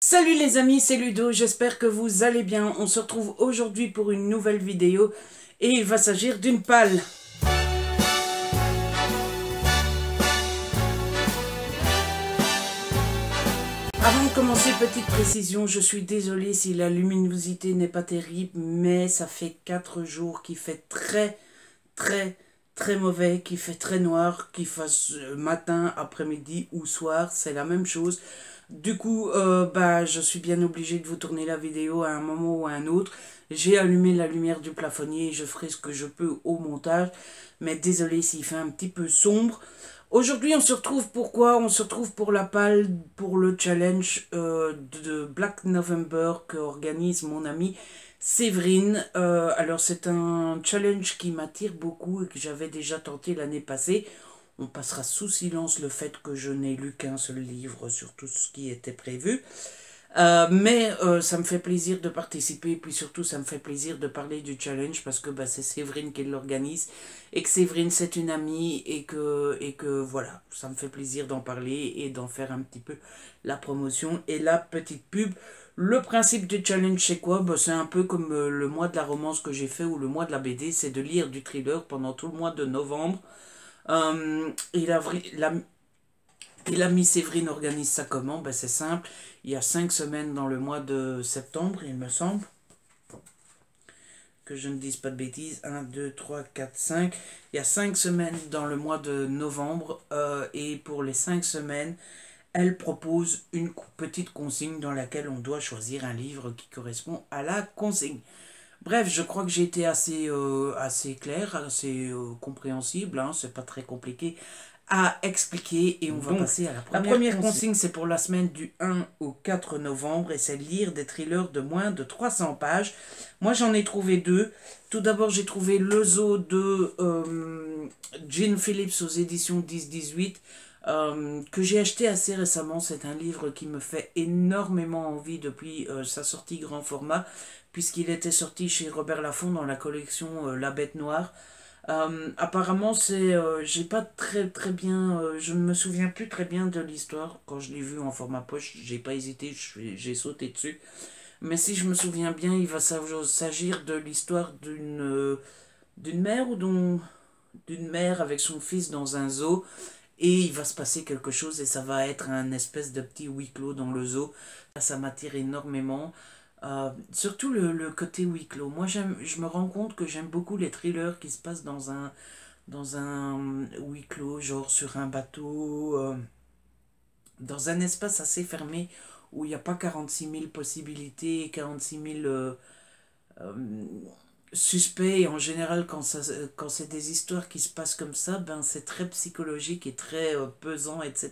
Salut les amis, c'est Ludo, j'espère que vous allez bien. On se retrouve aujourd'hui pour une nouvelle vidéo et il va s'agir d'une palle. Avant de commencer, petite précision, je suis désolée si la luminosité n'est pas terrible, mais ça fait 4 jours qu'il fait très mauvais, qu'il fait très noir, qu'il fasse matin, après-midi ou soir, c'est la même chose. Du coup, je suis bien obligée de vous tourner la vidéo à un moment ou à un autre. J'ai allumé la lumière du plafonnier et je ferai ce que je peux au montage. Mais désolé s'il fait un petit peu sombre. Aujourd'hui, on se retrouve pourquoi? On se retrouve pour la palle, pour le challenge de Black November que organise mon amie Séverine. Alors, c'est un challenge qui m'attire beaucoup et que j'avais déjà tenté l'année passée. On passera sous silence le fait que je n'ai lu qu'un seul livre sur tout ce qui était prévu. Mais ça me fait plaisir de participer et puis surtout ça me fait plaisir de parler du challenge parce que c'est Séverine qui l'organise et que Séverine c'est une amie et que voilà, ça me fait plaisir d'en parler et d'en faire un petit peu la promotion et la petite pub. Le principe du challenge c'est quoi? C'est un peu comme le mois de la romance que j'ai fait ou le mois de la BD, c'est de lire du thriller pendant tout le mois de novembre. Et l'ami Séverine organise ça comment? C'est simple. Il y a 5 semaines dans le mois de septembre, il me semble. Que je ne dise pas de bêtises. 1, 2, 3, 4, 5. Il y a 5 semaines dans le mois de novembre. Et pour les 5 semaines, elle propose une petite consigne dans laquelle on doit choisir un livre qui correspond à la consigne. Bref, je crois que j'ai été assez clair, assez compréhensible, hein, c'est pas très compliqué à expliquer et on va passer à la première consigne. C'est pour la semaine du 1 au 4 novembre et c'est de lire des thrillers de moins de 300 pages. Moi j'en ai trouvé deux. Tout d'abord j'ai trouvé Le Zoo de Jean Phillips aux éditions 10-18. Que j'ai acheté assez récemment. C'est un livre qui me fait énormément envie depuis sa sortie grand format, puisqu'il était sorti chez Robert Laffont dans la collection La Bête Noire. Apparemment, j'ai pas très bien, je ne me souviens plus très bien de l'histoire. Quand je l'ai vu en format poche, j'ai pas hésité, j'ai sauté dessus. Mais si je me souviens bien, il va s'agir de l'histoire d'une mère d'une mère avec son fils dans un zoo et il va se passer quelque chose et ça va être un espèce de petit huis clos dans le zoo. Ça m'attire énormément. Surtout le côté huis clos. Moi, je me rends compte que j'aime beaucoup les thrillers qui se passent dans un huis clos, genre sur un bateau, dans un espace assez fermé où il n'y a pas 46 000 possibilités et 46 000 suspect. Et en général, quand c'est des histoires qui se passent comme ça, c'est très psychologique et très pesant, etc.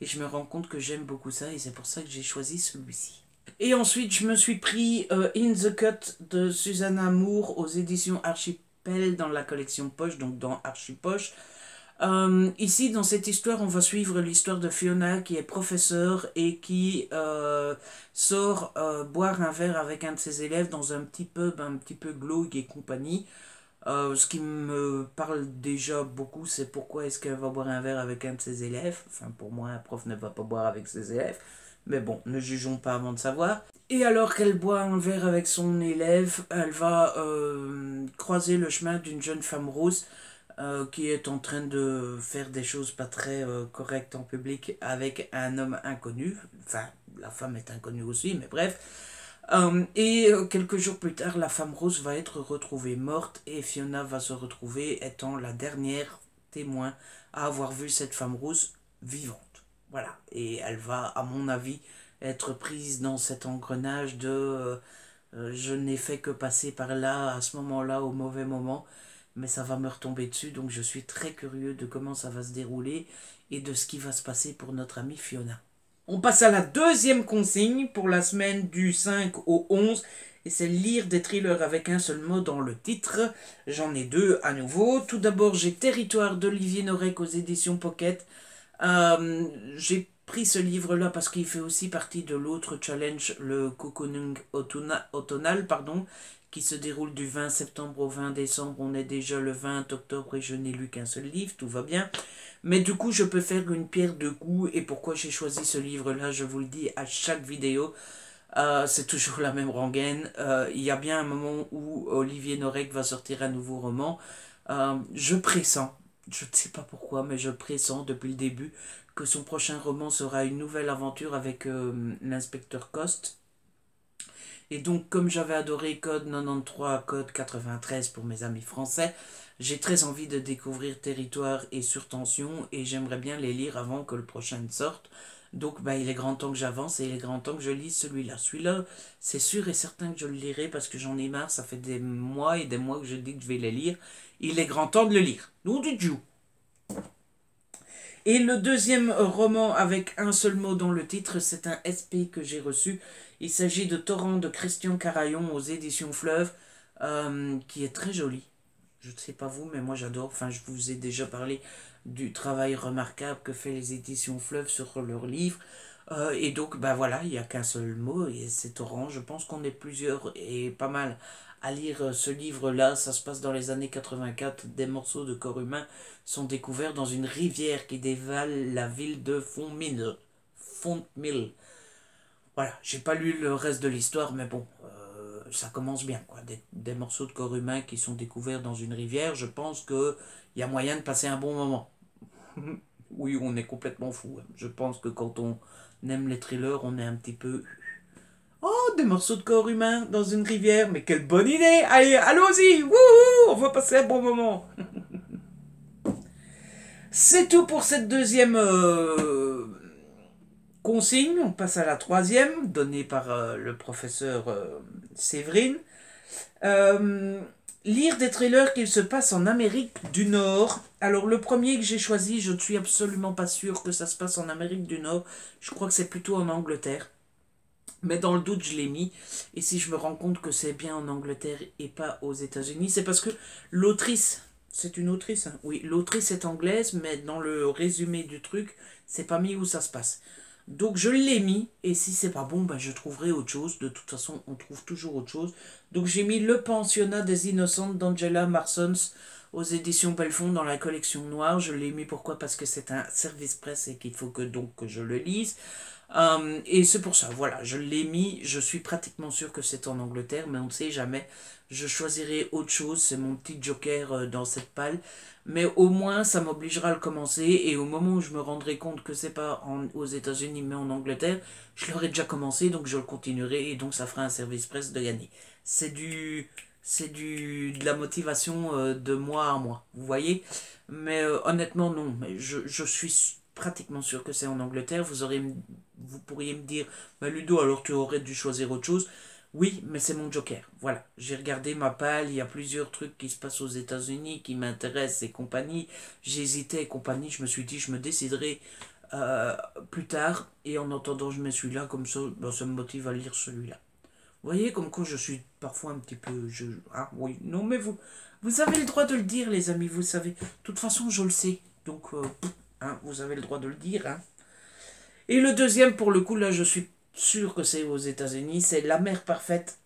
Et je me rends compte que j'aime beaucoup ça et c'est pour ça que j'ai choisi celui-ci. Et ensuite, je me suis pris In the Cut de Susanna Moore aux éditions Archipel dans la collection Poche, donc dans Archipoche. Ici, dans cette histoire, on va suivre l'histoire de Fiona qui est professeure et qui sort boire un verre avec un de ses élèves dans un petit pub un petit peu glauque et compagnie. Ce qui me parle déjà beaucoup, c'est pourquoi est-ce qu'elle va boire un verre avec un de ses élèves. Enfin, pour moi, un prof ne va pas boire avec ses élèves. Mais bon, ne jugeons pas avant de savoir. Et alors qu'elle boit un verre avec son élève, elle va croiser le chemin d'une jeune femme rousse qui est en train de faire des choses pas très correctes en public avec un homme inconnu. Enfin, la femme est inconnue aussi, mais bref. Quelques jours plus tard, la femme rose va être retrouvée morte et Fiona va se retrouver étant la dernière témoin à avoir vu cette femme rose vivante. Voilà. Et elle va, à mon avis, être prise dans cet engrenage de je n'ai fait que passer par là à ce moment-là au mauvais moment, mais ça va me retomber dessus, donc je suis très curieux de comment ça va se dérouler et de ce qui va se passer pour notre amie Fiona. On passe à la deuxième consigne pour la semaine du 5 au 11 et c'est lire des thrillers avec un seul mot dans le titre. J'en ai deux à nouveau. Tout d'abord, j'ai Territoire d'Olivier Norek aux éditions Pocket. J'ai pris ce livre-là parce qu'il fait aussi partie de l'autre challenge, le Cocooning automnal, pardon, qui se déroule du 20 septembre au 20 décembre. On est déjà le 20 octobre et je n'ai lu qu'un seul livre, tout va bien. Mais du coup, je peux faire une pierre deux coups. Et pourquoi j'ai choisi ce livre-là, je vous le dis à chaque vidéo. C'est toujours la même rengaine. Il y a bien un moment où Olivier Norek va sortir un nouveau roman. Je pressens, je ne sais pas pourquoi, mais je pressens depuis le début que son prochain roman sera une nouvelle aventure avec l'inspecteur Coste. Et donc, comme j'avais adoré Code 93, Code 93 pour mes amis français, j'ai très envie de découvrir Territoire et Surtension et j'aimerais bien les lire avant que le prochain sorte. Donc, bah, il est grand temps que j'avance et il est grand temps que je lise celui-là. Celui-là, c'est sûr et certain que je le lirai parce que j'en ai marre. Ça fait des mois et des mois que je dis que je vais les lire. Il est grand temps de le lire. Nom du Dieu. Et le deuxième roman avec un seul mot dans le titre, c'est un SP que j'ai reçu. Il s'agit de Torrent de Christian Carayon aux éditions Fleuve, qui est très joli. Je ne sais pas vous, mais moi j'adore. Enfin, je vous ai déjà parlé du travail remarquable que fait les éditions Fleuve sur leurs livres. Et donc, bah voilà, il n'y a qu'un seul mot, et c'est Torrent. Je pense qu'on est plusieurs et pas mal à lire ce livre-là. Ça se passe dans les années 84. Des morceaux de corps humain sont découverts dans une rivière qui dévale la ville de Fontmille. Voilà, j'ai pas lu le reste de l'histoire, mais bon, ça commence bien, quoi. Des morceaux de corps humain qui sont découverts dans une rivière, je pense qu'il y a moyen de passer un bon moment. Oui, on est complètement fou, hein. Je pense que quand on aime les thrillers, on est un petit peu... Oh, des morceaux de corps humain dans une rivière, mais quelle bonne idée! Allez, allons-y! Wouhou! On va passer un bon moment! C'est tout pour cette deuxième consigne. On passe à la troisième, donnée par le professeur Séverine. Lire des trailers qu'il se passe en Amérique du Nord. Alors le premier que j'ai choisi, je ne suis absolument pas sûr que ça se passe en Amérique du Nord. Je crois que c'est plutôt en Angleterre. Mais dans le doute, je l'ai mis. Et si je me rends compte que c'est bien en Angleterre et pas aux États-Unis, c'est parce que l'autrice, c'est une autrice, hein. Oui, l'autrice est anglaise, mais dans le résumé du truc, c'est pas mis où ça se passe. Donc je l'ai mis, et si c'est pas bon, ben je trouverai autre chose. De toute façon, on trouve toujours autre chose. Donc j'ai mis Le Pensionnat des Innocentes d'Angela Marsons aux éditions Belfond dans la collection noire. Je l'ai mis pourquoi? Parce que c'est un service presse et qu'il faut que donc que je le lise. Et c'est pour ça, voilà, je l'ai mis, je suis pratiquement sûr que c'est en Angleterre, mais on ne sait jamais. Je choisirai autre chose, c'est mon petit joker dans cette palle. Mais au moins, ça m'obligera à le commencer, et au moment où je me rendrai compte que c'est pas aux États-Unis mais en Angleterre, je l'aurai déjà commencé, donc je le continuerai, et donc ça fera un service presse de gagner. De la motivation de mois à mois, vous voyez. Mais honnêtement, non, mais je suis pratiquement sûr que c'est en Angleterre. Vous pourriez me dire, mais Ludo, alors tu aurais dû choisir autre chose. Oui, mais c'est mon joker. Voilà, j'ai regardé ma palle, il y a plusieurs trucs qui se passent aux États-Unis qui m'intéressent et compagnie. J'hésitais et compagnie, je me suis dit, je me déciderai euh, plus tard. Et en entendant, je me suis là, comme ça, ben, ça me motive à lire celui-là. Vous voyez, comme quoi je suis parfois un petit peu... Ah oui, non, mais vous avez le droit de le dire, les amis, vous savez. De toute façon, je le sais. Donc, hein, vous avez le droit de le dire, hein. Et le deuxième, pour le coup, là, je suis sûr que c'est aux États-Unis, c'est La Mère Parfaite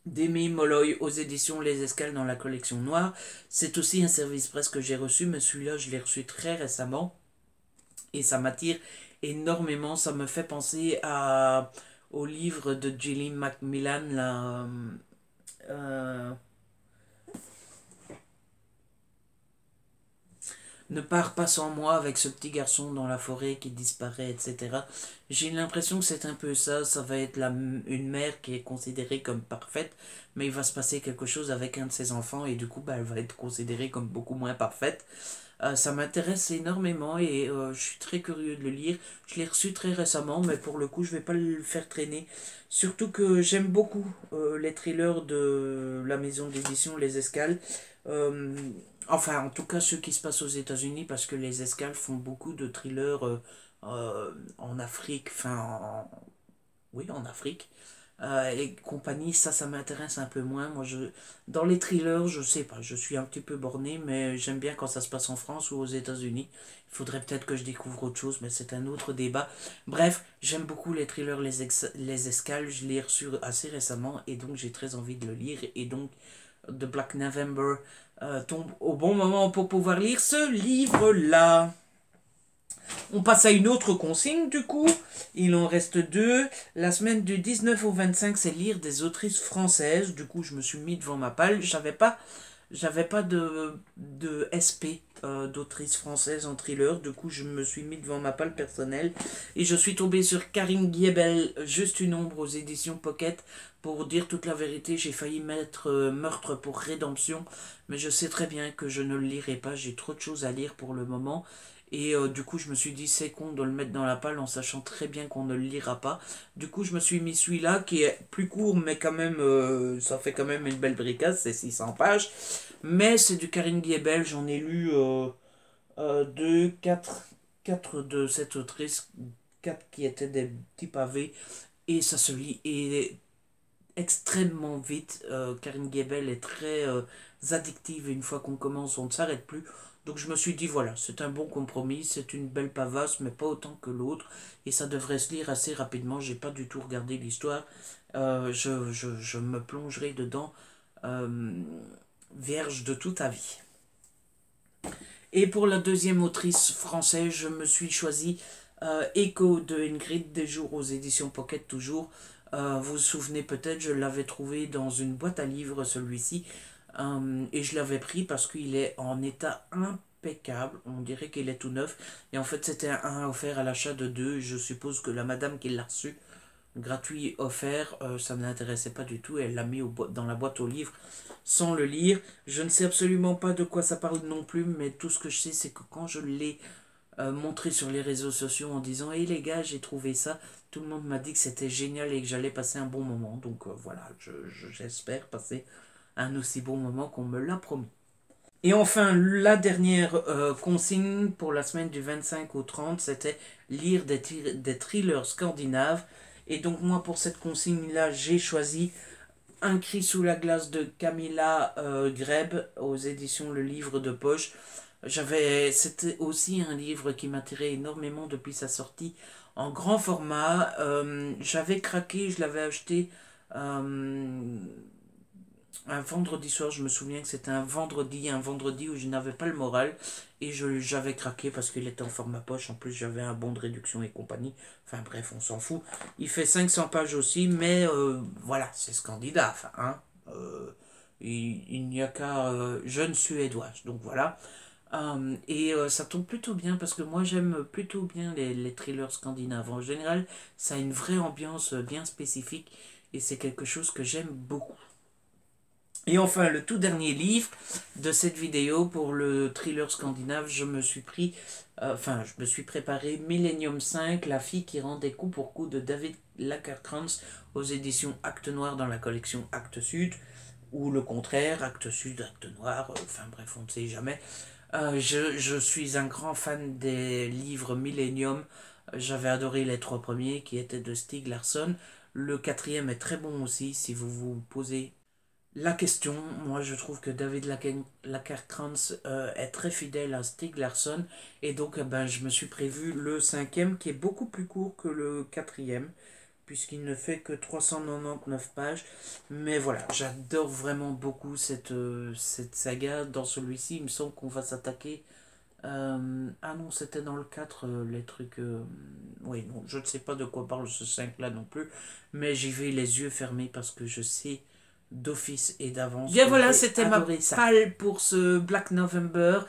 d'Amy Molloy aux éditions Les Escales dans la collection noire. C'est aussi un service presse que j'ai reçu, mais celui-là, je l'ai reçu très récemment. Et ça m'attire énormément. Ça me fait penser au livre de Gillian Macmillan, là. euh, Ne pars pas sans moi avec ce petit garçon dans la forêt qui disparaît, etc. J'ai l'impression que c'est un peu ça. Ça va être une mère qui est considérée comme parfaite, mais il va se passer quelque chose avec un de ses enfants et du coup, bah, elle va être considérée comme beaucoup moins parfaite. Ça m'intéresse énormément et je suis très curieux de le lire. Je l'ai reçu très récemment, mais pour le coup, je vais pas le faire traîner. Surtout que j'aime beaucoup les thrillers de la maison d'édition Les Escales. Euh, enfin, en tout cas, ceux qui se passent aux États-Unis, parce que Les Escales font beaucoup de thrillers en Afrique, oui, en Afrique. et compagnie, ça m'intéresse un peu moins. Moi, dans les thrillers, je sais pas, je suis un petit peu borné, mais j'aime bien quand ça se passe en France ou aux États-Unis. Il faudrait peut-être que je découvre autre chose, mais c'est un autre débat. Bref, j'aime beaucoup les thrillers, les escales. Je l'ai reçu assez récemment et donc j'ai très envie de le lire. Et donc, The Black November tombe au bon moment pour pouvoir lire ce livre-là. On passe à une autre consigne du coup. Il en reste deux. La semaine du 19 au 25, c'est lire des autrices françaises. Du coup, je me suis mis devant ma palle. J'avais pas de SP d'autrice française en thriller. Du coup, je me suis mis devant ma palle personnelle. Et je suis tombé sur Karine Guiebel, Juste une ombre aux éditions Pocket. Pour dire toute la vérité, j'ai failli mettre Meurtre pour rédemption. Mais je sais très bien que je ne le lirai pas. J'ai trop de choses à lire pour le moment. Et du coup, je me suis dit, c'est con de le mettre dans la palle en sachant très bien qu'on ne le lira pas. Du coup, je me suis mis celui-là qui est plus court, mais quand même, ça fait quand même une belle bricasse, c'est 600 pages. Mais c'est du Karine Guiebel, j'en ai lu 2, 4 de cette autrice, 4 qui étaient des petits pavés, et ça se lit et extrêmement vite. Karine Guiebel est très addictive et une fois qu'on commence, on ne s'arrête plus. Donc je me suis dit, voilà, c'est un bon compromis, c'est une belle pavasse, mais pas autant que l'autre, et ça devrait se lire assez rapidement. J'ai pas du tout regardé l'histoire. Je me plongerai dedans, euh, vierge de tout avis. Et pour la deuxième autrice française, je me suis choisi Echo de Ingrid Desjours aux éditions Pocket toujours. Vous vous souvenez peut-être, je l'avais trouvé dans une boîte à livres celui-ci. Et je l'avais pris parce qu'il est en état impeccable. On dirait qu'il est tout neuf. Et en fait, c'était un offert à l'achat de deux. Je suppose que la madame qui l'a reçu, gratuit offert, ça ne l'intéressait pas du tout. Elle l'a mis dans la boîte aux livres sans le lire. Je ne sais absolument pas de quoi ça parle non plus, mais tout ce que je sais, c'est que quand je l'ai montré sur les réseaux sociaux en disant hey les gars, j'ai trouvé ça, tout le monde m'a dit que c'était génial et que j'allais passer un bon moment. Donc voilà, j'espère passer un aussi bon moment qu'on me l'a promis. Et enfin, la dernière consigne pour la semaine du 25 au 30, c'était lire des thrillers scandinaves. Et donc moi, pour cette consigne-là, j'ai choisi Un cri sous la glace de Camilla Greb aux éditions Le Livre de Poche. C'était aussi un livre qui m'attirait énormément depuis sa sortie en grand format. J'avais craqué, je l'avais acheté un vendredi soir. Je me souviens que c'était un vendredi où je n'avais pas le moral et j'avais craqué parce qu'il était en format poche. En plus, j'avais un bon de réduction et compagnie. Enfin bref, on s'en fout. Il fait 500 pages aussi, mais voilà, c'est scandinave. Hein. Il n'y a qu'à jeune suédoise. Donc voilà. Et ça tombe plutôt bien parce que moi j'aime plutôt bien les thrillers scandinaves. En général, ça a une vraie ambiance bien spécifique et c'est quelque chose que j'aime beaucoup. Et enfin, le tout dernier livre de cette vidéo pour le thriller scandinave, je me suis préparé Millennium 5, La fille qui rendait coup pour coup de David Lagercrantz aux éditions Actes Noir dans la collection Actes Sud, ou le contraire, Actes Sud, Actes Noir, enfin bref, on ne sait jamais. Je suis un grand fan des livres Millennium. J'avais adoré les trois premiers qui étaient de Stieg Larsson. Le quatrième est très bon aussi si vous vous posez la question. Moi je trouve que David Lagercrantz est très fidèle à Stieg Larsson et donc ben, je me suis prévu le cinquième qui est beaucoup plus court que le quatrième puisqu'il ne fait que 399 pages. Mais voilà, j'adore vraiment beaucoup cette saga. Dans celui-ci, il me semble qu'on va s'attaquer. Ah non, c'était dans le 4 les trucs. Oui, non, je ne sais pas de quoi parle ce 5 là non plus. Mais j'y vais les yeux fermés parce que je sais d'office et d'avance. Bien voilà, c'était ma palle pour ce Black November.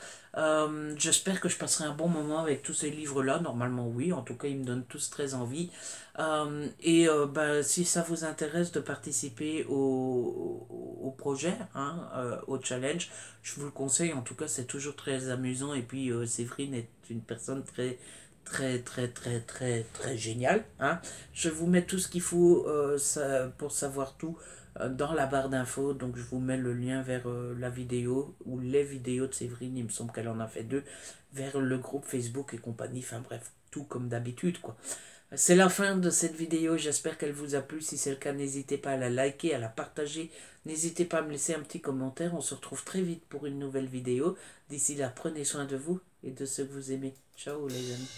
J'espère que je passerai un bon moment avec tous ces livres-là. Normalement, oui. En tout cas, ils me donnent tous très envie. Si ça vous intéresse de participer au projet, hein, au challenge, je vous le conseille. En tout cas, c'est toujours très amusant. Et puis, Séverine est une personne très géniale. Hein. Je vous mets tout ce qu'il faut pour savoir tout dans la barre d'infos. Donc, je vous mets le lien vers la vidéo ou les vidéos de Séverine. Il me semble qu'elle en a fait deux. Vers le groupe Facebook et compagnie. Enfin, bref, tout comme d'habitude, quoi. C'est la fin de cette vidéo, j'espère qu'elle vous a plu. Si c'est le cas, n'hésitez pas à la liker, à la partager. N'hésitez pas à me laisser un petit commentaire. On se retrouve très vite pour une nouvelle vidéo. D'ici là, prenez soin de vous et de ceux que vous aimez. Ciao les amis.